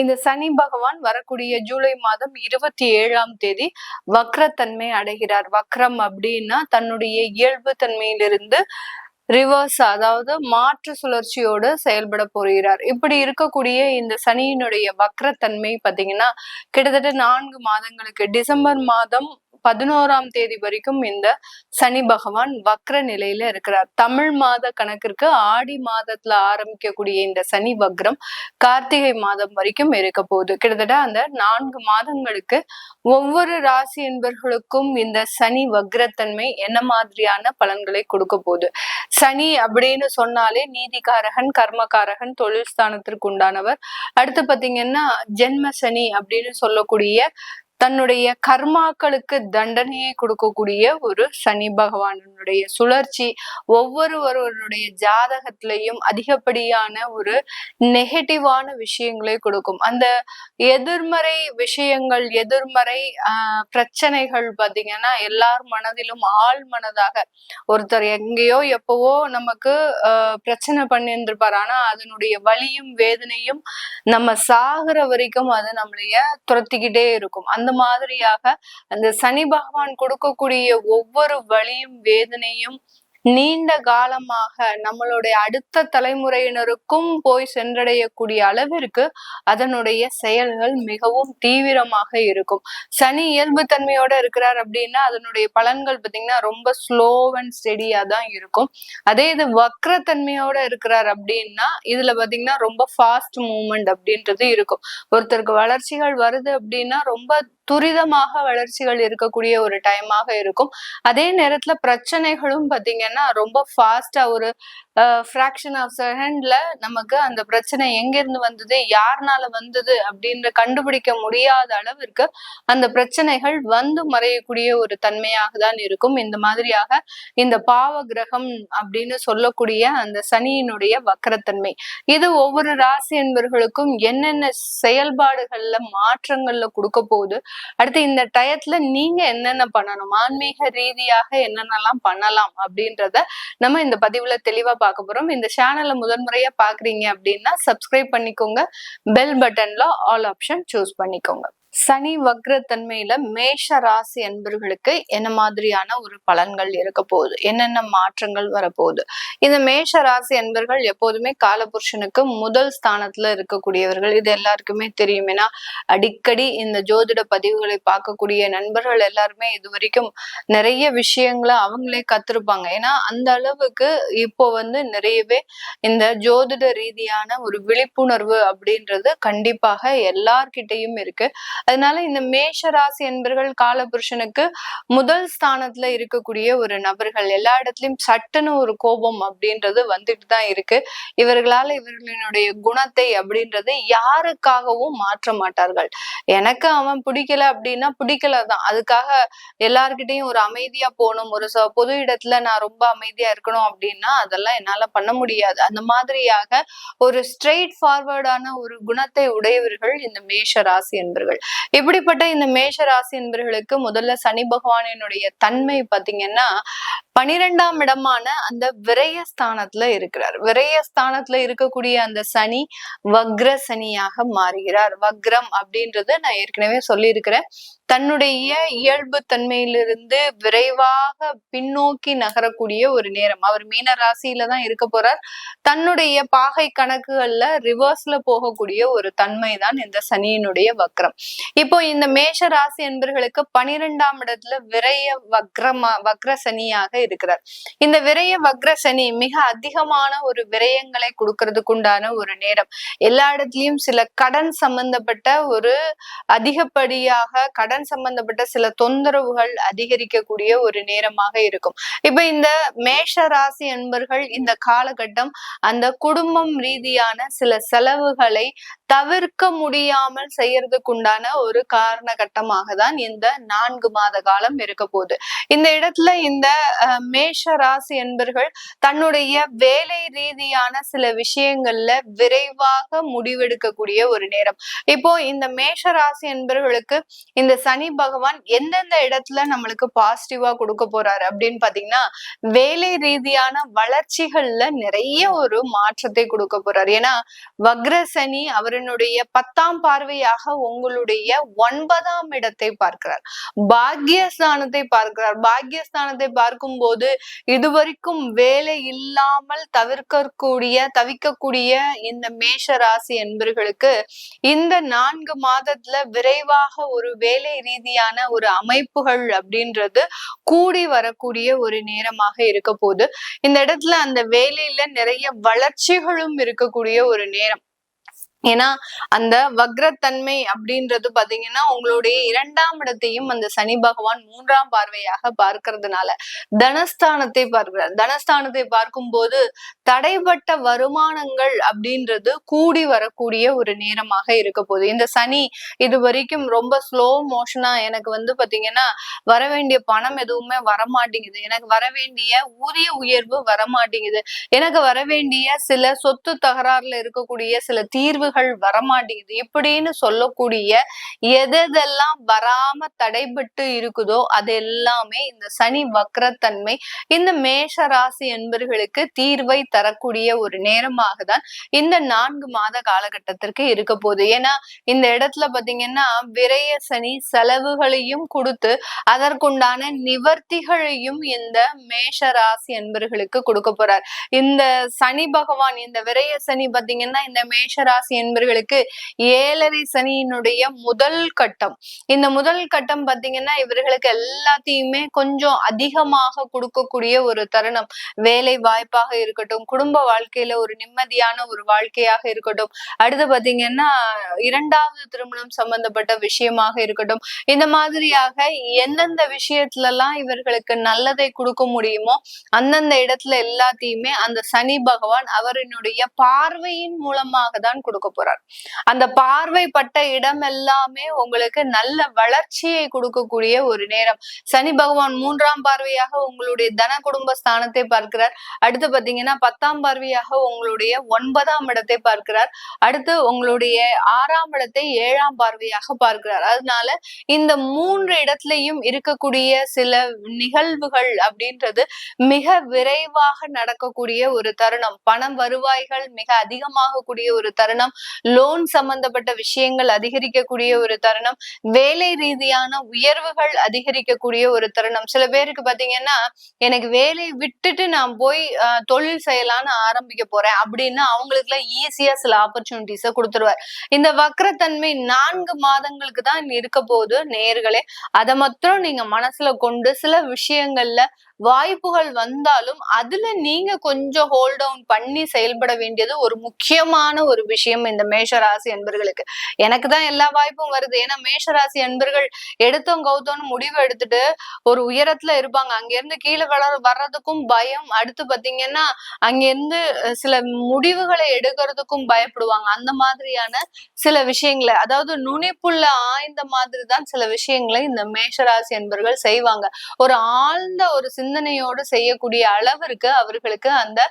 இந்த சனி பகவான் வரக்கூடிய ஜூலை மாதம் 27ஆம் தேதி வக்ரத்தன்மை அடைகிறார். வக்ரம் அப்படின்னா தன்னுடைய இயல்பு தன்மையிலிருந்து ரிவர்ஸ், அதாவது மாற்று சுழற்சியோடு செயல்பட போகிறார். இப்படி இருக்கக்கூடிய இந்த சனியினுடைய வக்ரத்தன்மை பாத்தீங்கன்னா கிட்டத்தட்ட 4 மாதங்களுக்கு டிசம்பர் மாதம் 11ஆம் தேதி வரைக்கும் இந்த சனி பகவான் வக்ர நிலையில இருக்கிறார். தமிழ் மாத கணக்கிற்கு ஆடி மாதத்துல ஆரம்பிக்கக்கூடிய இந்த சனி வக்ரம் கார்த்திகை மாதம் வரைக்கும் இருக்க போகுது. கிட்டத்தட்ட அந்த 4 மாதங்களுக்கு ஒவ்வொரு ராசி என்பர்களுக்கும் இந்த சனி வக்ரத்தன்மை என்ன மாதிரியான பலன்களை கொடுக்க போகுது. சனி அப்படின்னு சொன்னாலே நீதிகாரகன், கர்மகாரகன், தொழில் ஸ்தானத்திற்கு உண்டானவர். அடுத்து பாத்தீங்கன்னா ஜென்ம சனி அப்படின்னு சொல்லக்கூடிய தன்னுடைய கர்மாக்களுக்கு தண்டனையை கொடுக்கக்கூடிய ஒரு சனி பகவானுடைய சுழற்சி ஒவ்வொருவருடைய ஜாதகத்திலையும் அதிகப்படியான ஒரு நெகட்டிவான விஷயங்களை கொடுக்கும். அந்த எதிர்மறை விஷயங்கள், எதிர்மறை பிரச்சனைகள் பாத்தீங்கன்னா எல்லார் மனதிலும் ஆள் மனதாக ஒருத்தர் எங்கேயோ எப்பவோ நமக்கு பிரச்சனை பண்ணியிருந்திருப்பார். ஆனா அதனுடைய வலியும் வேதனையும் நம்ம சாகுற வரைக்கும் அது நம்மளைய துரத்திக்கிட்டே இருக்கும். அந்த மாதிரியாக அந்த சனி பகவான் கொடுக்கக்கூடிய ஒவ்வொரு வலியும் வேதனையும் நீண்ட காலமாக நம்மளுடைய அடுத்த தலைமுறையினருக்கும் போய் சென்றடையக்கூடிய அளவிற்கு அதனுடைய செயல்கள் மிகவும் தீவிரமாக இருக்கும். சனி இயல்பு தன்மையோட இருக்கிறார் அப்படின்னா அதனுடைய பலன்கள் பார்த்தீங்கன்னா ரொம்ப ஸ்லோ அண்ட் ஸ்டெடியா தான் இருக்கும். அதே இது வக்ரத்தன்மையோட இருக்கிறார் அப்படின்னா இதுல பாத்தீங்கன்னா ரொம்ப ஃபாஸ்ட் மூவ்மெண்ட் அப்படின்றது இருக்கும். ஒருத்தருக்கு வளர்ச்சிகள் வருது அப்படின்னா ரொம்ப துரிதமாக வளர்ச்சிகள் இருக்கக்கூடிய ஒரு டைமாக இருக்கும். அதே நேரத்துல பிரச்சனைகளும் பாத்தீங்கன்னா ரொம்ப ஃபாஸ்டா ஒரு ஃபிராக்ஷன் ஆஃப் செகண்ட்ல நமக்கு அந்த பிரச்சனை எங்க இருந்து வந்தது, யாருனால வந்தது அப்படின்ற கண்டுபிடிக்க முடியாத அளவிற்கு அந்த பிரச்சனைகள் வந்து மறையக்கூடிய ஒரு தன்மையாக தான் இருக்கும். இந்த மாதிரியாக இந்த பாவ கிரகம் அப்படின்னு சொல்லக்கூடிய அந்த சனியினுடைய வக்கரத்தன்மை இது ஒவ்வொரு ராசி என்பவர்களுக்கும் என்னென்ன செயல்பாடுகள்ல மாற்றங்கள்ல கொடுக்க போகுது, அடுத்து இந்த டயத்துல நீங்க என்னென்ன பண்ணணும், ஆன்மீக ரீதியாக என்னென்னலாம் பண்ணலாம் அப்படின்றத நம்ம இந்த பதிவுல தெளிவா பார்க்க போறோம். இந்த சேனலை முதன்முறையா பாக்குறீங்க அப்படின்னா சப்ஸ்கிரைப் பண்ணிக்கோங்க, பெல் பட்டன்ல ஆல் ஆப்ஷன் சூஸ் பண்ணிக்கோங்க. சனி வக்ரத்தன்மையில மேஷ ராசி அன்பர்களுக்கு என்ன மாதிரியான ஒரு பலன்கள் இருக்க போகுது, என்னென்ன மாற்றங்கள் வரப்போகுது. இந்த மேஷ ராசி அன்பர்கள் எப்போதுமே காலபுருஷனுக்கு முதல் ஸ்தானத்துல இருக்கக்கூடியவர்கள். இது எல்லாருக்குமே தெரியும். ஏன்னா அடிக்கடி இந்த ஜோதிட பதிவுகளை பார்க்கக்கூடிய நண்பர்கள் எல்லாருமே இது வரைக்கும் நிறைய விஷயங்களை அவங்களே கத்திருப்பாங்க. ஏன்னா அந்த அளவுக்கு இப்போ நிறையவே இந்த ஜோதிட ரீதியான ஒரு விழிப்புணர்வு அப்படின்றது கண்டிப்பாக எல்லார்கிட்டையும் இருக்கு. அதனால இந்த மேஷ ராசி என்பர்கள் காலபுருஷனுக்கு முதல் ஸ்தானத்துல இருக்கக்கூடிய ஒரு நபர்கள். எல்லா இடத்துலயும் சட்டுன்னு ஒரு கோபம் அப்படின்றது வந்துட்டு தான் இருக்கு. இவர்களால இவர்களினுடைய குணத்தை அப்படின்றது யாருக்காகவும் மாற்ற மாட்டார்கள். எனக்கு அவன் பிடிக்கல அப்படின்னா பிடிக்கலதான், அதுக்காக எல்லார்கிட்டையும் ஒரு அமைதியா போகணும், ஒரு பொது இடத்துல நான் ரொம்ப அமைதியா இருக்கணும் அப்படின்னா அதெல்லாம் என்னால பண்ண முடியாது. அந்த மாதிரியாக ஒரு ஸ்ட்ரெயிட் ஃபார்வர்டான ஒரு குணத்தை உடையவர்கள் இந்த மேஷ ராசி என்பர்கள். இப்படிப்பட்ட இந்த மேஷ ராசி என்பவர்களுக்கு முதல்ல சனி பகவானினுடைய தன்மை பாத்தீங்கன்னா 12ஆம் இடமான அந்த விரயஸ்தானத்துல இருக்கிறார். விரயஸ்தானத்துல இருக்கக்கூடிய அந்த சனி வக்ர சனியாக மாறுகிறார். வக்ரம் அப்படின்றது நான் ஏற்கனவே சொல்லியிருக்கிறேன், தன்னுடைய இயல்பு தன்மையிலிருந்து விரைவாக பின்னோக்கி நகரக்கூடிய ஒரு நேரம். அவர் மீன ராசியில தான் இருக்க போறார். தன்னுடைய பாகை கணக்குகள்ல ரிவர்ஸ்ல போகக்கூடிய ஒரு தன்மை தான் இந்த சனியினுடைய வக்ரம். இப்போ இந்த மேஷ ராசி என்பர்களுக்கு 12ஆம் இடத்துல விரய வக்ர சனியாக இருக்கிறார். இந்த விரய வக்ர சனி மிக அதிகமான ஒரு விரயங்களை கொடுக்கறதுக்கு உண்டான ஒரு நேரம். எல்லா இடத்துலயும் சில கடன் சம்பந்தப்பட்ட ஒரு அதிகப்படியாக கடன் சம்பந்தப்பட்ட சில தொந்தரவுகள் அதிகரிக்கக்கூடிய ஒரு நேரமாக இருக்கும். இப்ப இந்த மேஷ ராசி என்பர்கள் இந்த காலகட்டம் அந்த குடும்பம் ரீதியான சில செலவுகளை தவிர்க்க முடியாமல் செய்யறதுக்கு உண்டான ஒரு காரண கட்டமாக தான் இந்த 4 மாத காலம் இருக்க போகுது. இந்த இடத்துல இந்த மேஷ ராசி என்பர்கள் தன்னுடைய வேலை ரீதியான சில விஷயங்கள்ல விரைவாக முடிவெடுக்கக்கூடிய ஒரு நேரம். இப்போ இந்த மேஷ ராசி என்பவர்களுக்கு இந்த சனி பகவான் எந்தெந்த இடத்துல நம்மளுக்கு பாசிட்டிவா கொடுக்க போறாரு அப்படின்னு பாத்தீங்கன்னா, வேலை ரீதியான வளர்ச்சிகள்ல நிறைய ஒரு மாற்றத்தை கொடுக்க போறாரு. ஏன்னா வக்ர சனி அவருடைய 10ஆம் பார்வையாக உங்களுடைய 9ஆம் இடத்தை பார்க்கிறார், பாக்கியஸ்தானத்தை பார்க்கிறார். பாக்கியஸ்தானத்தை பார்க்கும் போது இதுவரைக்கும் வேலை இல்லாமல் தவிக்கக்கூடிய இந்த மேஷ ராசி என்பர்களுக்கு இந்த 4 மாதத்துல விரைவாக ஒரு வேலை ரீதியான ஒரு அமைப்புகள் அப்படின்றது கூடி வரக்கூடிய ஒரு நேரமாக இருக்க போது. இந்த இடத்துல அந்த வேலையில நிறைய வளர்ச்சிகளும் இருக்கக்கூடிய ஒரு நேரம். ஏன்னா அந்த வக்ரத்தன்மை அப்படின்றது பாத்தீங்கன்னா உங்களுடைய 2ஆம் இடத்தையும் அந்த சனி பகவான் 3ஆம் பார்வையாக பார்க்கறதுனால தனஸ்தானத்தை பார்க்கிறார். தனஸ்தானத்தை பார்க்கும் போது தடைப்பட்ட வருமானங்கள் அப்படின்றது கூடி வரக்கூடிய ஒரு நேரமாக இருக்க போகுது. இந்த சனி இது வரைக்கும் ரொம்ப ஸ்லோ மோஷனா எனக்கு பாத்தீங்கன்னா வர வேண்டிய பணம் எதுவுமே வரமாட்டேங்குது, எனக்கு வர வேண்டிய ஊதிய உயர்வு வரமாட்டேங்குது, எனக்கு வர வேண்டிய சில சொத்து தகராறுல இருக்கக்கூடிய சில தீர்வுகள் வரமாட்டேங்குது இப்படின்னு சொல்லக்கூடிய எதெல்லாம் வராம தடைபட்டு இருக்குதோ அது எல்லாமே இந்த சனி வக்ரத்தன்மை இந்த மேஷ ராசி என்பர்களுக்கு தீர்வை தரக்கூடிய ஒரு நேரமாக தான் இந்த 4 மாத காலகட்டத்திற்கு இருக்க போகுது. ஏன்னா இந்த இடத்துல பாத்தீங்கன்னா விரய சனி செலவுகளையும் கொடுத்து அதற்குண்டான நிவர்த்திகளையும் இந்த மேஷ ராசி என்பர்களுக்கு கொடுக்க போறார். இந்த சனி பகவான் இந்த விரய சனி பாத்தீங்கன்னா இந்த மேஷ ராசி என்பர்களுக்கு 7.5 சனியினுடைய முதல் கட்டம். இந்த முதல் கட்டம் பாத்தீங்கன்னா இவர்களுக்கு எல்லாத்தையுமே கொஞ்சம் அதிகமாக கொடுக்கக்கூடிய ஒரு தருணம். வேலை வாய்ப்பாக இருக்கட்டும், குடும்ப வாழ்க்கையில ஒரு நிம்மதியான ஒரு வாழ்க்கையாக இருக்கட்டும், அடுத்து பாத்தீங்கன்னா 2வது திருமணம் சம்பந்தப்பட்ட விஷயமாக இருக்கட்டும், இந்த மாதிரியாக எந்தெந்த விஷயத்துல எல்லாம் இவர்களுக்கு நல்லதை கொடுக்க முடியுமோ அந்தந்த இடத்துல எல்லாத்தையுமே அந்த சனி பகவான் அவரினுடைய பார்வையின் மூலமாக தான் கொடுக்க போறார். அந்த பார்வைப்பட்ட இடம் எல்லாமே உங்களுக்கு நல்ல வளர்ச்சியை கொடுக்கக்கூடிய ஒரு நேரம். சனி பகவான் 3ஆம் பார்வையாக உங்களுடைய தன குடும்ப ஸ்தானத்தை பார்க்கிறார். அடுத்து பாத்தீங்கன்னா 10ஆம் பார்வையாக உங்களுடைய 9ஆம் இடத்தை பார்க்கிறார். அடுத்து உங்களுடைய 6ஆம் இடத்தை 7ஆம் பார்வையாக பார்க்கிறார். அதனால இந்த 3 இடத்துலயும் இருக்கக்கூடிய சில நிகழ்வுகள் அப்படின்றது மிக விரைவாக நடக்கக்கூடிய ஒரு தருணம். பணம் வருவாய்கள் மிக அதிகமாக கூடிய ஒரு தருணம். லோன் சம்பந்தப்பட்ட விஷயங்கள் அதிகரிக்கக்கூடிய ஒரு தருணம். வேலை ரீதியான உயர்வுகள் அதிகரிக்கக்கூடிய ஒரு தருணம். சில பேருக்கு பாத்தீங்கன்னா எனக்கு வேலையை விட்டுட்டு நான் போய் தொழில் செய்யலான்னு ஆரம்பிக்க போறேன் அப்படின்னா அவங்களுக்கு எல்லாம் ஈஸியா சில ஆப்பர்ச்சுனிட்டிஸ கொடுத்துருவார். இந்த வக்ரத்தன்மை 4 மாதங்களுக்கு தான் இருக்க போது நேயர்களே. அதை மாத்திரம் நீங்க மனசுல கொண்டு சில விஷயங்கள்ல வாய்ப்புகள் வந்தாலும் அதுல நீங்க கொஞ்சம் ஹோல்ட் டவுன் பண்ணி செயல்பட வேண்டியது ஒரு முக்கியமான ஒரு விஷயம் இந்த மேஷராசி அன்பர்களுக்கு. எனக்கு தான் எல்லா வாய்ப்பும் வருது. ஏன்னா மேஷராசி அன்பர்கள் எடுத்தோம் கவுத்தோன்னு முடிவு எடுத்துட்டு ஒரு உயரத்துல இருப்பாங்க. அங்க இருந்து கீழே வர்றதுக்கும் பயம். அடுத்து பாத்தீங்கன்னா அங்க இருந்து சில முடிவுகளை எடுக்கிறதுக்கும் பயப்படுவாங்க. அந்த மாதிரியான சில விஷயங்களை, அதாவது நுனிப்புள்ள ஆய்ந்த மாதிரி தான் சில விஷயங்களை இந்த மேஷராசி அன்பர்கள் செய்வாங்க. ஒரு ஆழ்ந்த ஒரு சிந்தனையோடு செய்யக்கூடிய அளவிற்கு அவர்களுக்கு அந்த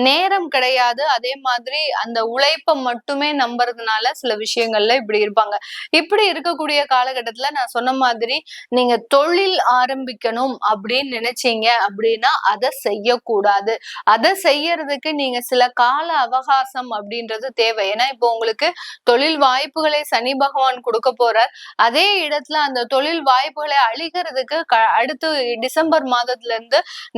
நேரம் கிடையாது. அதே மாதிரி அந்த உழைப்பை மட்டுமே நம்புறதுனால சில விஷயங்கள்ல இப்படி இருப்பாங்க. இப்படி இருக்கக்கூடிய காலகட்டத்துல நான் சொன்ன மாதிரி நீங்க தொழில் ஆரம்பிக்கணும் அப்படின்னு நினைச்சீங்க அப்படின்னா அதை செய்யக்கூடாது. அதை செய்யறதுக்கு நீங்க சில கால அவகாசம் அப்படின்றது தேவை. ஏன்னா இப்போ உங்களுக்கு தொழில் வாய்ப்புகளை சனி பகவான் கொடுக்க போறார். அதே இடத்துல அந்த தொழில் வாய்ப்புகளை அழிக்கிறதுக்கு அடுத்து டிசம்பர் மாதத்துல இருந்து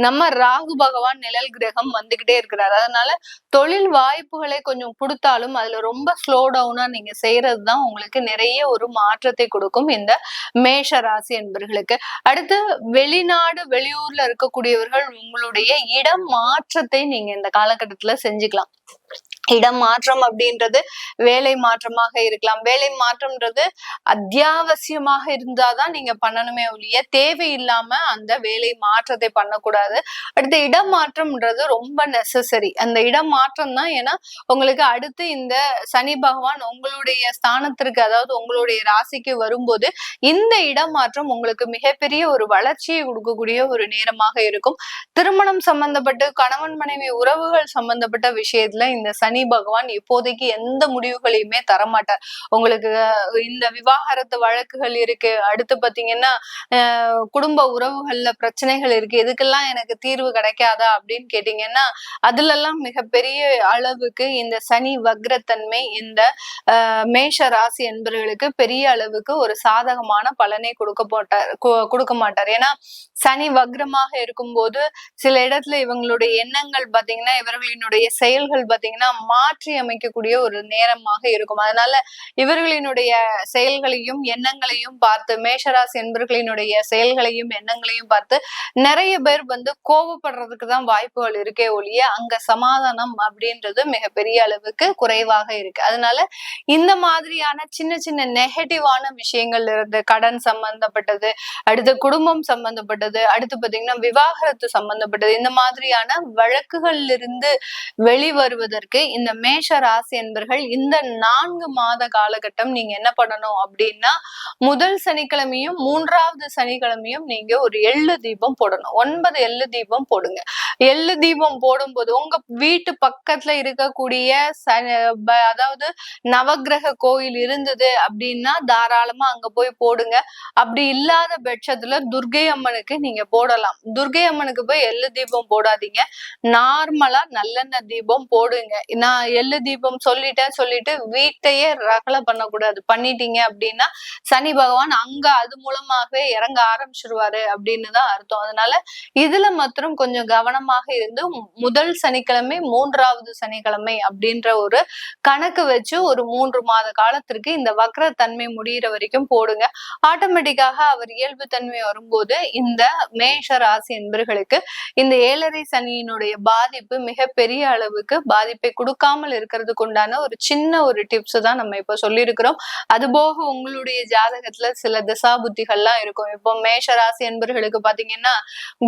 நம்ம ராகு பகவான் நிழல் கிரகம் வந்துகிட்டே இருக்கிறார். அதனால தொழில் வாய்ப்புகளை கொஞ்சம் கொடுத்தாலும் அதுல ரொம்ப ஸ்லோ டவுனா நீங்க செய்யறதுதான் உங்களுக்கு நிறைய ஒரு மாற்றத்தை கொடுக்கும் இந்த மேஷ ராசி என்பர்களுக்கு. அடுத்து வெளிநாடு வெளியூர்ல இருக்கக்கூடியவர்கள் உங்களுடைய இடம் மாற்றத்தை நீங்க இந்த காலகட்டத்துல செஞ்சுக்கலாம். இடம் மாற்றம் அப்படின்றது வேலை மாற்றமாக இருக்கலாம். வேலை மாற்றம்ன்றது அத்தியாவசியமாக இருந்தாதான் நீங்க பண்ணணுமே ஒழிய தேவையில்லாம அந்த வேலை மாற்றத்தை பண்ணக்கூடாது. அடுத்து இடம் மாற்றம்ன்றது ரொம்ப நெசசரி. அந்த இடம் மாற்றம் தான். ஏன்னா உங்களுக்கு அடுத்து இந்த சனி பகவான் உங்களுடைய ஸ்தானத்திற்கு, அதாவது உங்களுடைய ராசிக்கு வரும்போது இந்த இடம் மாற்றம் உங்களுக்கு மிகப்பெரிய ஒரு வளர்ச்சியை கொடுக்கக்கூடிய ஒரு நேரமாக இருக்கும். திருமணம் சம்பந்தப்பட்டு கணவன் மனைவி உறவுகள் சம்பந்தப்பட்ட விஷயத்துல இந்த சனி பகவான் இப்போதைக்கு எந்த முடிவுகளையுமே தரமாட்டார். உங்களுக்கு இந்த விவாகரத்து வழக்குகள் இருக்கு, அடுத்து பாத்தீங்கன்னா குடும்ப உறவுகள்ல பிரச்சனைகள் இருக்கு, இதுக்கெல்லாம் எனக்கு தீர்வு கிடைக்காதா அப்படின்னு கேட்டீங்கன்னா அதுல எல்லாம் மிகப்பெரிய அளவுக்கு இந்த சனி வக்ரத்தன்மை இந்த மேஷ ராசி என்பவர்களுக்கு பெரிய அளவுக்கு ஒரு சாதகமான பலனை கொடுக்க மாட்டார். ஏன்னா சனி வக்ரமாக இருக்கும்போது சில இடத்துல இவங்களுடைய எண்ணங்கள் பாத்தீங்கன்னா இவர்களினுடைய செயல்கள் பாத்தீங்கன்னா மாற்றி அமைக்கக்கூடிய ஒரு நேரமாக இருக்கும். அதனால இவர்களினுடைய செயல்களையும் எண்ணங்களையும் பார்த்து, மேஷராசி என்பவர்களினுடைய செயல்களையும் எண்ணங்களையும் பார்த்து நிறைய பேர் கோபப்படுறதுக்கு தான் வாய்ப்புகள் இருக்கே ஒழிய அங்க சமாதானம் அப்படின்றது மிகப்பெரிய அளவுக்கு குறைவாக இருக்கு. அதனால இந்த மாதிரியான சின்ன சின்ன நெகட்டிவான விஷயங்கள் இருந்து, கடன் சம்பந்தப்பட்டது, அடுத்து குடும்பம் சம்பந்தப்பட்டது, அடுத்து பாத்தீங்கன்னா விவாகரத்து சம்பந்தப்பட்டது, இந்த மாதிரியான வழக்குகள்ல இருந்து வெளிவருவதற்கு இந்த மேஷ ராசி என்பர்கள் இந்த 4 மாத காலகட்டம் நீங்க என்ன பண்ணணும் அப்படின்னா, முதல் சனிக்கிழமையும் 3வது சனிக்கிழமையும் நீங்க ஒரு எள்ளு தீபம் போடணும். 9 எள்ளு தீபம் போடுங்க. எள்ளு தீபம் போடும்போது உங்க வீட்டு பக்கத்துல இருக்கக்கூடிய அதாவது நவக்கிரக கோயில் இருந்தது அப்படின்னா தாராளமா அங்க போய் போடுங்க. அப்படி இல்லாத பட்சத்துல துர்க்கை அம்மனுக்கு நீங்க போடலாம். துர்க்கை அம்மனுக்கு போய் எள்ளு தீபம் போடாதீங்க. நார்மலா நல்லெண்ணெய் தீபம் போடுங்க. நான் எள்ளு தீபம் சொல்லிட்டு வீட்டையே ரகலை பண்ணக்கூடாது. பண்ணிட்டீங்க அப்படின்னா சனி பகவான் அங்க அது மூலமாகவே இறங்க ஆரம்பிச்சிருவாரு அப்படின்னு தான் அர்த்தம். அதனால இதுல மாத்திரம் கொஞ்சம் கவனமாக இருந்து முதல் சனிக்கிழமை 3வது சனிக்கிழமை அப்படின்ற ஒரு கணக்கு வச்சு ஒரு 3 மாத காலத்திற்கு இந்த வக்ர தன்மை முடிகிற வரைக்கும் போடுங்க. ஆட்டோமேட்டிக்காக அவர் இயல்பு தன்மை வரும்போது இந்த மேஷ ராசி என்பர்களுக்கு இந்த 7.5 சனியினுடைய பாதிப்பு மிகப்பெரிய அளவுக்கு பாதிப்பை கொடுக்காமல் இருக்கிறதுக்கு உண்டான ஒரு சின்ன ஒரு டிப்ஸ் தான் நம்ம இப்ப சொல்லியிருக்கிறோம். அது போக உங்களுடைய ஜாதகத்துல சில திசா புத்திகள்லாம் இருக்கும். இப்போ மேஷ ராசி என்பர்களுக்கு பாத்தீங்கன்னா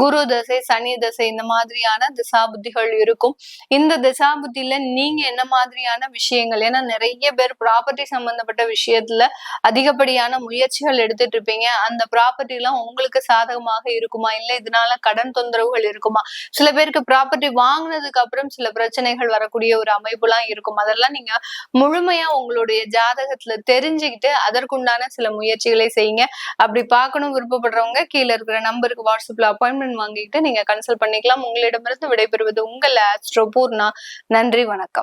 குரு தசை, சனி தசை, இந்த மாதிரியான திசா புத்திகள் இருக்கும். இந்த திசா புத்தியில நீங்க என்ன மாதிரியான விஷயங்கள், ஏன்னா நிறைய பேர் ப்ராப்பர்ட்டி சம்பந்தப்பட்ட விஷயத்துல அதிகப்படியான முயற்சிகள் எடுத்துட்டு இருப்பீங்க. அந்த ப்ராப்பர்ட்டி எல்லாம் உங்களுக்கு சாதகமாக இருக்குமா, இல்ல இதனால கடன் தொந்தரவுகள் இருக்குமா, சில பேருக்கு ப்ராப்பர்ட்டி வாங்கினதுக்கு அப்புறம் சில பிரச்சனைகள் வரக்கூடிய ஒரு அமைப்பு எல்லாம் இருக்கும். அதெல்லாம் நீங்க முழுமையா உங்களுடைய ஜாதகத்துல தெரிஞ்சுக்கிட்டு அதற்குண்டான சில முயற்சிகளை செய்யுங்க. அப்படி பார்க்கணும் விருப்பப்படுறவங்க கீழே இருக்கிற நம்பருக்கு வாட்ஸ்அப்ல அப்பாயின்மெண்ட் வாங்கிட்டு நீங்க கன்சல்ட் பண்ணிக்கலாம். உங்களிடமிருந்து விடைபெறுவது உங்கள் ஆஸ்ட்ரோ பூர்ணா. நன்றி, வணக்கம்.